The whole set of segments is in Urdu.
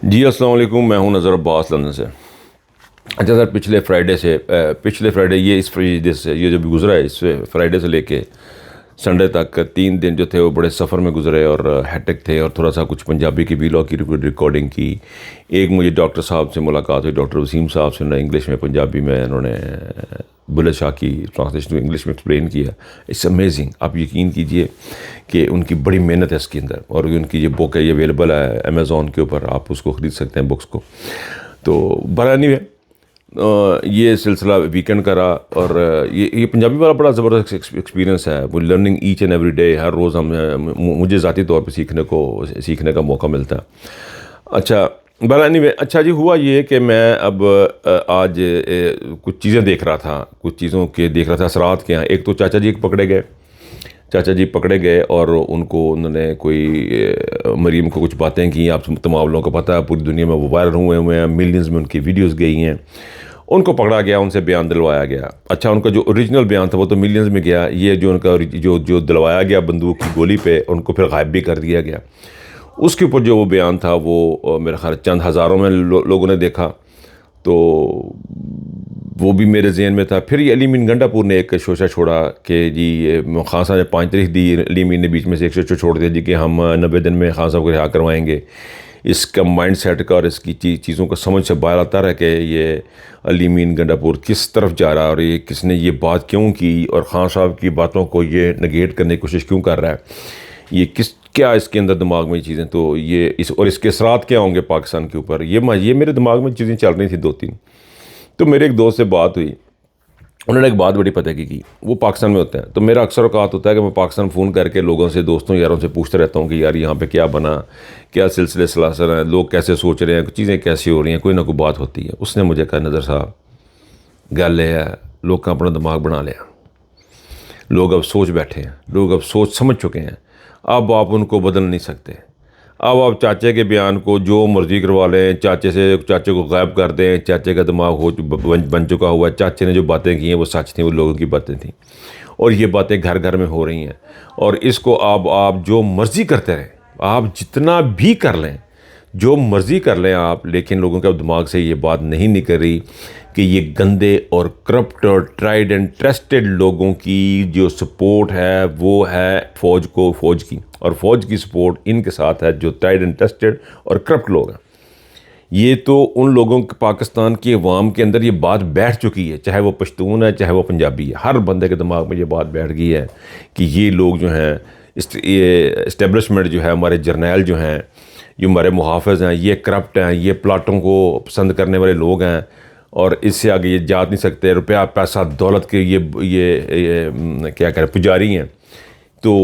جی السلام علیکم، میں ہوں نظر عباس لندن سے۔ اچھا سر، پچھلے فرائیڈے یہ جو گزرا ہے، اس فرائیڈے سے لے کے سنڈے تک 3 دن جو تھے وہ بڑے سفر میں گزرے اور ہیٹک تھے، اور تھوڑا سا کچھ پنجابی کی ویلاگ کی ریکارڈنگ کی۔ ایک مجھے ڈاکٹر صاحب سے ملاقات ہوئی، ڈاکٹر وسیم صاحب سے، انگلش میں پنجابی میں انہوں نے بلے شاہ کی ٹرانسلیشن انگلش میں ایکسپلین کیا۔ اٹس امیزنگ، آپ یقین کیجئے کہ ان کی بڑی محنت ہے اس کے اندر، اور ان کی یہ بک ہے، یہ اویلیبل ہے امیزون کے اوپر، آپ اس کو خرید سکتے ہیں بکس کو۔ تو برانی ہے یہ سلسلہ ویکینڈ کا رہا، اور یہ پنجابی والا بڑا زبردست ایکسپیرینس ہے۔ وہ learning each and every day, ہر روز مجھے ذاتی طور پہ سیکھنے کا موقع ملتا ہے۔ اچھا برانی میں اچھا جی ہوا یہ کہ میں اب آج کچھ چیزیں دیکھ رہا تھا، اثرات کے ہیں۔ ایک تو چاچا جی پکڑے گئے اور انہوں نے کوئی مریم کو کچھ باتیں کی۔ آپ تمام لوگوں کو پتہ ہے، پوری دنیا میں وہ وائرل ہوئے ہیں، ملینز میں ان کی ویڈیوز گئی ہیں۔ ان کو پکڑا گیا، ان سے بیان دلوایا گیا۔ اچھا ان کا جو اوریجنل بیان تھا وہ تو ملینز میں گیا، یہ جو ان کا جو دلوایا گیا بندوق کی گولی پہ، ان کو پھر غائب بھی کر دیا گیا۔ اس کے اوپر جو وہ بیان تھا وہ میرا خیال چند ہزاروں میں لوگوں نے دیکھا، تو وہ بھی میرے ذہن میں تھا۔ پھر یہ علی مین گنڈا پور نے ایک شوشہ چھوڑا کہ جی خان صاحب نے 5 تاریخ دی، علی مین نے بیچ میں سے ایک شوشہ چھوڑ دیا جی کہ ہم 90 دن میں خان صاحب کو رہا کروائیں گے۔ اس کا مائنڈ سیٹ کا اور اس کی چیزوں کا سمجھ سے باہر آتا رہا کہ یہ علی مین گنڈا پور کس طرف جا رہا ہے، اور یہ کس نے یہ بات کیوں کی، اور خان صاحب کی باتوں کو یہ نگیٹ کرنے کی کوشش کیوں کر رہا ہے، یہ کیا اس کے اندر دماغ میں یہ چیزیں، تو یہ اس کے اثرات کیا ہوں گے پاکستان کے اوپر، یہ میرے دماغ میں چیزیں چل رہی تھیں 2-3۔ تو میرے ایک دوست سے بات ہوئی، انہوں نے ایک بات بڑی پتہ کی وہ پاکستان میں ہوتے ہیں۔ تو میرا اکثر اوقات ہوتا ہے کہ میں پاکستان فون کر کے لوگوں سے، دوستوں یاروں سے پوچھتا رہتا ہوں کہ یار یہاں پہ کیا بنا، کیا سلسلے سلاسل ہیں، لوگ کیسے سوچ رہے ہیں، چیزیں کیسی ہو رہی ہیں، کوئی نہ کوئی بات ہوتی ہے۔ اس نے مجھے کہا نظر صاحب گل یہ ہے، لوگ کا اپنا دماغ بنا لیا، لوگ اب سوچ بیٹھے ہیں، لوگ اب سوچ سمجھ چکے ہیں، اب آپ ان کو بدل نہیں سکتے۔ اب آپ چاچے کے بیان کو جو مرضی کروا لیں، چاچے کو غائب کر دیں، چاچے کا دماغ بن چکا ہوا ہے، چاچے نے جو باتیں کی ہیں وہ سچ تھیں، وہ لوگوں کی باتیں تھیں، اور یہ باتیں گھر گھر میں ہو رہی ہیں۔ اور اس کو آپ جو مرضی کرتے رہیں، آپ جتنا بھی کر لیں، جو مرضی کر لیں آپ، لیکن لوگوں کے دماغ سے یہ بات نہیں نکل رہی کہ یہ گندے اور کرپٹ اور ٹرائیڈ اینڈ ٹرسٹڈ لوگوں کی جو سپورٹ ہے وہ ہے فوج کی، اور فوج کی سپورٹ ان کے ساتھ ہے جو ٹرائیڈ اینڈ ٹرسٹڈ اور کرپٹ لوگ ہیں۔ یہ تو ان لوگوں پاکستان کی عوام کے اندر یہ بات بیٹھ چکی ہے، چاہے وہ پشتون ہے چاہے وہ پنجابی ہے، ہر بندے کے دماغ میں یہ بات بیٹھ گئی ہے کہ یہ لوگ جو ہیں، یہ اسٹیبلشمنٹ جو ہے، ہمارے جرنیل جو ہیں، یہ ہمارے محافظ ہیں، یہ کرپٹ ہیں، یہ پلاٹوں کو پسند کرنے والے لوگ ہیں، اور اس سے آگے یہ جا نہیں سکتے، روپیہ پیسہ دولت کے یہ کیا کہہ رہے پجاری ہیں۔ تو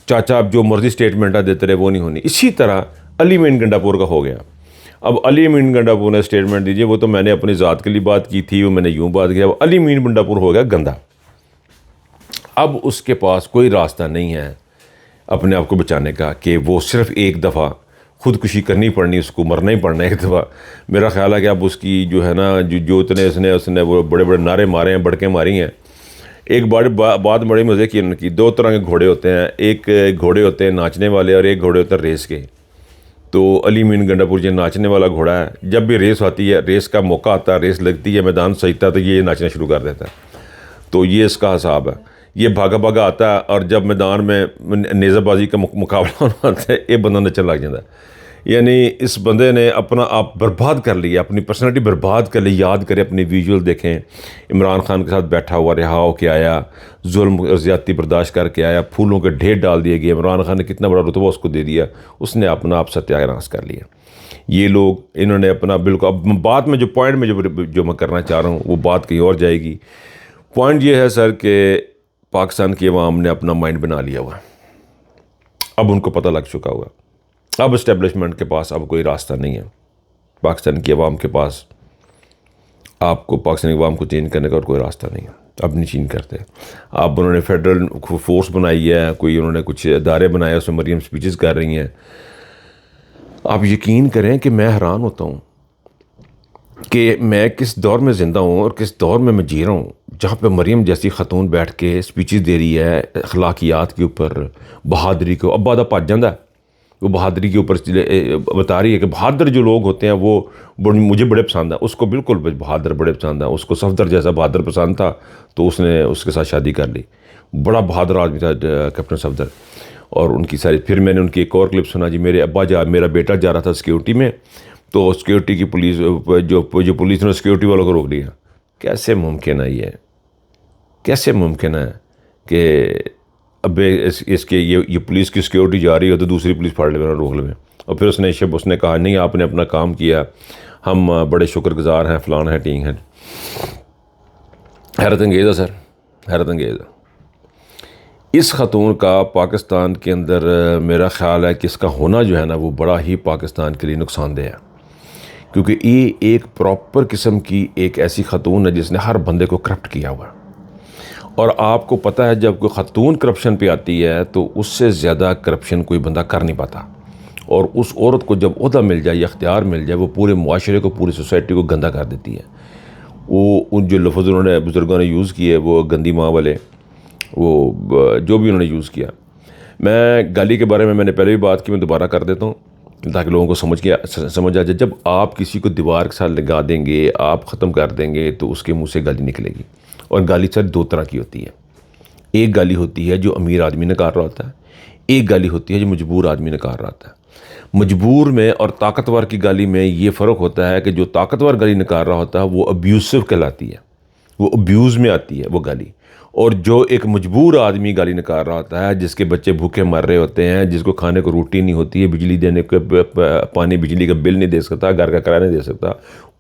چاچا اب جو مرضی اسٹیٹمنٹیں دیتے رہے وہ نہیں ہونی۔ اسی طرح علی مین گنڈا پور کا ہو گیا۔ اب علی مین گنڈا پور نے اسٹیٹمنٹ دیجیے، وہ تو میں نے اپنی ذات کے لیے بات کی تھی، وہ میں نے یوں بات کیا، اب علی مین گنڈا پور ہو گیا گندا۔ اب اس کے پاس کوئی راستہ نہیں ہے اپنے آپ کو بچانے کا کہ وہ صرف ایک دفعہ خودکشی کرنی پڑنی، اس کو مرنا ہی پڑنا ایک دفعہ۔ میرا خیال ہے کہ اب اس کی جو ہے نا جو اتنے اس نے وہ بڑے بڑے نعرے مارے ہیں، بڑکیں ماری ہیں۔ ایک بات بڑی مزے کی ان کی، 2 طرح کے گھوڑے ہوتے ہیں، ایک گھوڑے ہوتے ہیں ناچنے والے اور ایک گھوڑے ہوتے ہیں ریس کے۔ تو علی مین گنڈا پور یہ ناچنے والا گھوڑا ہے، جب بھی ریس آتی ہے، ریس کا موقع آتا ہے، ریس لگتی ہے، میدان سجتا ہے، تو یہ ناچنا شروع کر دیتا ہے۔ تو یہ اس کا حساب ہے، یہ بھاگا آتا ہے، اور جب میدان میں نیزہ بازی کا مقابلہ ہونا ہے، یہ بندہ نچن لگ جاتا ہے۔ یعنی اس بندے نے اپنا آپ برباد کر لیا، اپنی پرسنالٹی برباد کر لی۔ یاد کریں اپنی ویژول دیکھیں، عمران خان کے ساتھ بیٹھا ہوا، رہا ہو کے آیا، ظلم اور زیادتی برداشت کر کے آیا، پھولوں کے ڈھیر ڈال دیے گئے، عمران خان نے کتنا بڑا رتبہ اس کو دے دیا، اس نے اپنا آپ ستیہ ناش کر لیا۔ یہ لوگ انہوں نے اپنا بالکل، اب بات میں جو پوائنٹ میں جو میں کرنا چاہ رہا ہوں وہ بات کہیں اور جائے گی۔ پوائنٹ یہ ہے سر کہ پاکستان کی عوام نے اپنا مائنڈ بنا لیا ہوا، اب ان کو پتہ لگ چکا ہوا، اب اسٹیبلشمنٹ کے پاس اب کوئی راستہ نہیں ہے، پاکستان کی عوام کے پاس، آپ کو پاکستانی عوام کو چینج کرنے کا اور کوئی راستہ نہیں ہے، اب نہیں چینج کرتے۔ اب انہوں نے فیڈرل فورس بنائی ہے، کوئی انہوں نے کچھ ادارے بنائے، اس میں مریم سپیچز کر رہی ہیں۔ آپ یقین کریں کہ میں حیران ہوتا ہوں کہ میں کس دور میں زندہ ہوں اور کس دور میں جی رہا ہوں، جہاں پہ مریم جیسی خاتون بیٹھ کے سپیچز دے رہی ہے اخلاقیات کے اوپر، بہادری کو۔ اب بادہ پج جاندہ ہے، وہ بہادری کے اوپر بتا رہی ہے کہ بہادر جو لوگ ہوتے ہیں وہ مجھے بڑے پسند ہیں. اس کو بالکل بہادر بڑے پسند ہیں. اس کو صفدر جیسا بہادر پسند تھا تو اس نے اس کے ساتھ شادی کر لی. بڑا بہادر آدمی تھا کیپٹن صفدر. اور ان کی ساری پھر میں نے ان کی ایک اور کلپ سنا جی. میرا بیٹا جا رہا تھا سیکیورٹی میں تو سیکیورٹی کی پولیس جو پولیس نے سیکیورٹی والوں کو روک لیا. کیسے ممکن ہے یہ؟ کیسے ممکن ہے کہ اب اس کے یہ پولیس کی سیکیورٹی جا رہی ہو تو دوسری پولیس پھاڑ لے روک لے. اور پھر اس نے کہا نہیں آپ نے اپنا کام کیا, ہم بڑے شکر گزار ہیں, فلان ہیں, ٹینگ ہیں. حیرت انگیز ہے سر, حیرت انگیز ہے. اس خاتون کا پاکستان کے اندر میرا خیال ہے کہ اس کا ہونا جو ہے نا وہ بڑا ہی پاکستان کے لیے نقصان دہ ہے, کیونکہ یہ ایک پراپر قسم کی ایک ایسی خاتون ہے جس نے ہر بندے کو کرپٹ کیا ہوا ہے. اور آپ کو پتہ ہے جب کوئی خاتون کرپشن پہ آتی ہے تو اس سے زیادہ کرپشن کوئی بندہ کر نہیں پاتا. اور اس عورت کو جب عہدہ مل جائے یا اختیار مل جائے وہ پورے معاشرے کو, پوری سوسائٹی کو گندہ کر دیتی ہے. وہ ان جو لفظ انہوں نے بزرگوں نے یوز کیے وہ گندی ماں والے, وہ جو بھی انہوں نے یوز کیا. میں گالی کے بارے میں نے پہلے بھی بات کی, میں دوبارہ کر دیتا ہوں تاکہ لوگوں کو سمجھ آ جائے. جب آپ کسی کو دیوار کے ساتھ لگا دیں گے, آپ ختم کر دیں گے تو اس کے منہ سے گالی نکلے گی. اور گالی سر دو طرح کی ہوتی ہے. ایک گالی ہوتی ہے جو امیر آدمی نکال رہا ہوتا ہے, ایک گالی ہوتی ہے جو مجبور آدمی نکال رہا ہوتا ہے. مجبور میں اور طاقتور کی گالی میں یہ فرق ہوتا ہے کہ جو طاقتور گالی نکال رہا ہوتا ہے وہ ابیوسو کہلاتی ہے, وہ ابیوز میں آتی ہے وہ گالی. اور جو ایک مجبور آدمی گالی نکال رہا ہوتا ہے, جس کے بچے بھوکے مر رہے ہوتے ہیں, جس کو کھانے کو روٹی نہیں ہوتی ہے, بجلی دینے کو پانی بجلی کا بل نہیں دے سکتا, گھر کا کرایہ نہیں دے سکتا,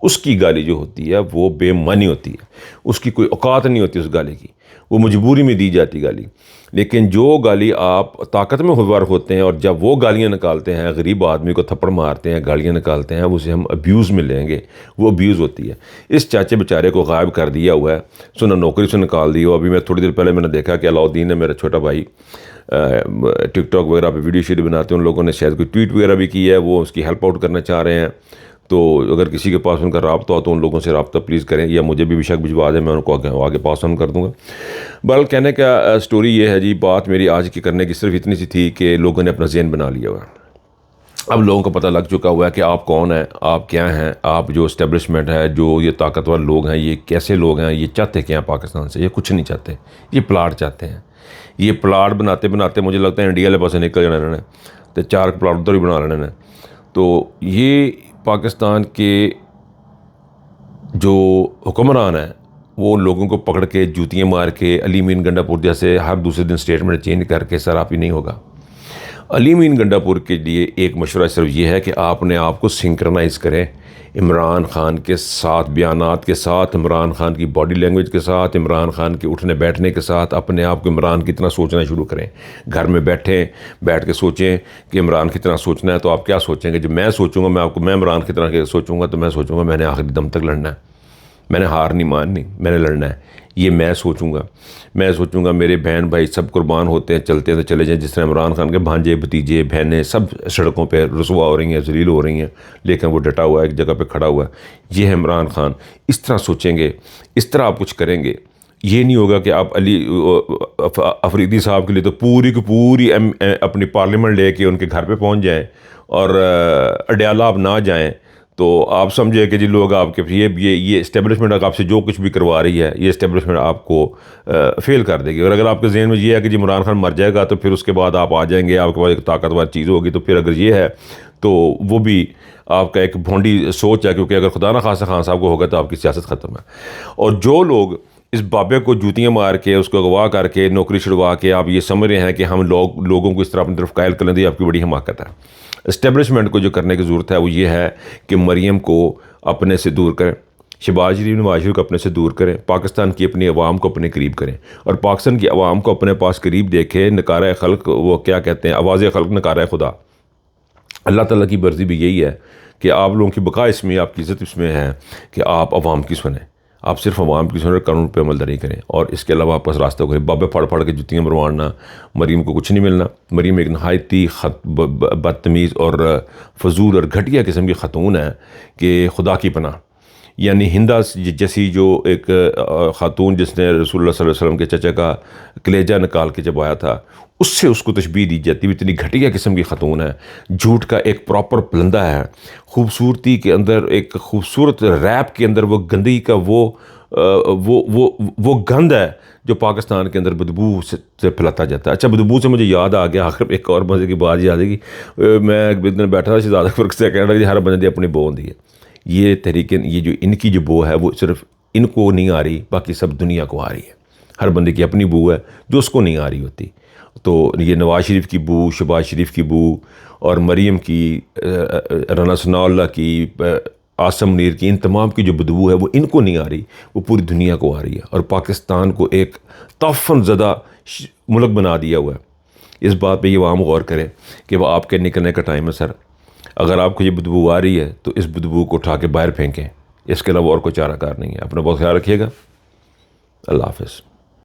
اس کی گالی جو ہوتی ہے وہ بے معنی ہوتی ہے. اس کی کوئی اوقات نہیں ہوتی اس گالی کی, وہ مجبوری میں دی جاتی گالی. لیکن جو گالی آپ طاقت میں ہوار ہوتے ہیں اور جب وہ گالیاں نکالتے ہیں, غریب آدمی کو تھپڑ مارتے ہیں, گالیاں نکالتے ہیں, اسے ہم ابیوز میں لیں گے, وہ ابیوز ہوتی ہے. اس چاچے بیچارے کو غائب کر دیا ہوا ہے, سنا نوکری سے نکال دی ہو. ابھی میں تھوڑی دیر پہلے میں نے دیکھا کہ علاؤدین ہے میرا چھوٹا بھائی, ٹک ٹاک وغیرہ پہ ویڈیو شیڈیو بناتے ہیں, ان لوگوں نے شاید کوئی ٹویٹ وغیرہ بھی کی ہے, وہ اس کی ہیلپ آؤٹ کرنا چاہ رہے ہیں. تو اگر کسی کے پاس ان کا رابطہ ہو تو ان لوگوں سے رابطہ پلیز کریں, یا مجھے بھی شک بھجوا دیں, میں ان کو آگے پاس آن کر دوں گا. بہرحال کہنے کا سٹوری یہ ہے جی, بات میری آج کی کرنے کی صرف اتنی سی تھی کہ لوگوں نے اپنا ذہن بنا لیا ہوا. اب لوگوں کو پتہ لگ چکا ہوا ہے کہ آپ کون ہیں, آپ کیا ہیں, آپ جو اسٹیبلشمنٹ ہے, جو یہ طاقتور لوگ ہیں, یہ کیسے لوگ ہیں, یہ چاہتے کیا ہیں پاکستان سے. یہ کچھ نہیں چاہتے, یہ پلاٹ چاہتے ہیں. یہ پلاٹ بناتے بناتے مجھے لگتا ہے انڈیا والے پاس نکل جانا انہوں نے, تو 4 پلاٹ ادھر ہی بنا لینے. تو یہ پاکستان کے جو حکمران ہیں وہ لوگوں کو پکڑ کے جوتیاں مار کے علی مین گنڈا پور جیسے ہر دوسرے دن اسٹیٹمنٹ چینج کر کے سر آپ ہی نہیں ہوگا. علی مین گنڈا پور کے لیے ایک مشورہ صرف یہ ہے کہ آپ نے آپ کو سنکرنائز کریں عمران خان کے ساتھ, بیانات کے ساتھ, عمران خان کی باڈی لینگویج کے ساتھ, عمران خان کے اٹھنے بیٹھنے کے ساتھ. اپنے آپ کو عمران کی طرح سوچنا شروع کریں. گھر میں بیٹھ کے سوچیں کہ عمران کی طرح سوچنا ہے تو آپ کیا سوچیں گے. جب میں سوچوں گا, میں عمران کی طرح سوچوں گا تو میں سوچوں گا میں نے آخری دم تک لڑنا ہے, میں نے ہار نہیں ماننی, میں نے لڑنا ہے. یہ میں سوچوں گا میرے بہن بھائی سب قربان ہوتے ہیں, چلتے ہیں تو چلے جائیں. جس طرح عمران خان کے بھانجے بھتیجے بہنیں سب سڑکوں پہ رسوا ہو رہی ہیں, ذلیل ہو رہی ہیں, لیکن وہ ڈٹا ہوا ہے, ایک جگہ پہ کھڑا ہوا ہے. یہ ہے عمران خان. اس طرح سوچیں گے, اس طرح آپ کچھ کریں گے. یہ نہیں ہوگا کہ آپ علی افریدی صاحب کے لیے تو پوری کی پوری اپنی پارلیمنٹ لے کے ان کے گھر پہ پہنچ جائیں اور اڈیالہ آپ نہ جائیں تو آپ سمجھے کہ جی لوگ آپ کے یہ اسٹیبلشمنٹ آپ سے جو کچھ بھی کروا رہی ہے, یہ اسٹیبلشمنٹ آپ کو فیل کر دے گی. اور اگر آپ کے ذہن میں یہ ہے کہ جی عمران خان مر جائے گا تو پھر اس کے بعد آپ آ جائیں گے, آپ کے پاس ایک طاقتور چیز ہوگی, تو پھر اگر یہ ہے تو وہ بھی آپ کا ایک بھونڈی سوچ ہے, کیونکہ اگر خدا نہ خواستہ خان صاحب کو ہوگا تو آپ کی سیاست ختم ہے. اور جو لوگ اس بابے کو جوتیاں مار کے, اس کو اغوا کر کے, نوکری چھڑوا کے آپ یہ سمجھ رہے ہیں کہ ہم لوگوں کو اس طرح اپنی طرف قائل کر لیں, تو یہ آپ کی بڑی حماقت ہے. اسٹیبلشمنٹ کو جو کرنے کی ضرورت ہے وہ یہ ہے کہ مریم کو اپنے سے دور کریں, شہباز شریف نواز شریف کو اپنے سے دور کریں, پاکستان کی اپنی عوام کو اپنے قریب کریں, اور پاکستان کی عوام کو اپنے پاس قریب دیکھیں. نکارہ خلق, وہ کیا کہتے ہیں, آواز خلق نکارہ خدا. اللہ تعالیٰ کی مرضی بھی یہی ہے کہ آپ لوگوں کی بقا اس میں, آپ کی عزت اس میں ہے کہ آپ عوام کی سنیں, آپ صرف عوام کی سنیں, قانون پہ عمل داری کریں, اور اس کے علاوہ آپ پاس راستہ کریں. بابے پھاڑ کے جتیاں مروانا, مریم کو کچھ نہیں ملنا. مریم ایک نہایتی بدتمیز اور فضول اور گھٹیا قسم کی خاتون ہے کہ خدا کی پناہ. یعنی ہندا جیسی جو ایک خاتون جس نے رسول اللہ صلی اللہ علیہ وسلم کے چچا کا کلیجہ نکال کے جب آیا تھا، اس سے اس کو تشبیہ دی جاتی ہے، اتنی گھٹیا قسم کی خاتون ہے، جھوٹ کا ایک پراپر پلندہ ہے، خوبصورتی کے اندر ایک خوبصورت ریپ کے اندر وہ گندگی کا وہ گند ہے جو پاکستان کے اندر بدبو سے پھیلاتا جاتا ہے۔ اچھا، بدبو سے مجھے یاد آ گیا، آخر ایک اور مزے کی بات یاد ہے کہ میں ایک دن بیٹھا تھا شہزاد اکبر سے کہنے لگا ہر بندے اپنی بو ہوتی ہے۔ یہ تحریک، یہ جو ان کی جو بو ہے وہ صرف ان کو نہیں آ رہی، باقی سب دنیا کو آ رہی ہے۔ ہر بندے کی اپنی بو ہے جو اس کو نہیں آ رہی ہوتی۔ تو یہ نواز شریف کی بو، شہباز شریف کی بو، اور مریم کی، رانا ثناء اللہ کی، عاصم منیر کی، ان تمام کی جو بدبو ہے وہ ان کو نہیں آ رہی، وہ پوری دنیا کو آ رہی ہے، اور پاکستان کو ایک تعفن زدہ ملک بنا دیا ہوا ہے۔ اس بات پہ یہ عوام غور کرے کہ وہ آپ کے نکلنے کا ٹائم ہے سر۔ اگر آپ کو یہ بدبو آ رہی ہے تو اس بدبو کو اٹھا کے باہر پھینکیں، اس کے علاوہ اور کوئی چارہ کار نہیں ہے۔ اپنا بہت خیال رکھیے گا۔ اللہ حافظ۔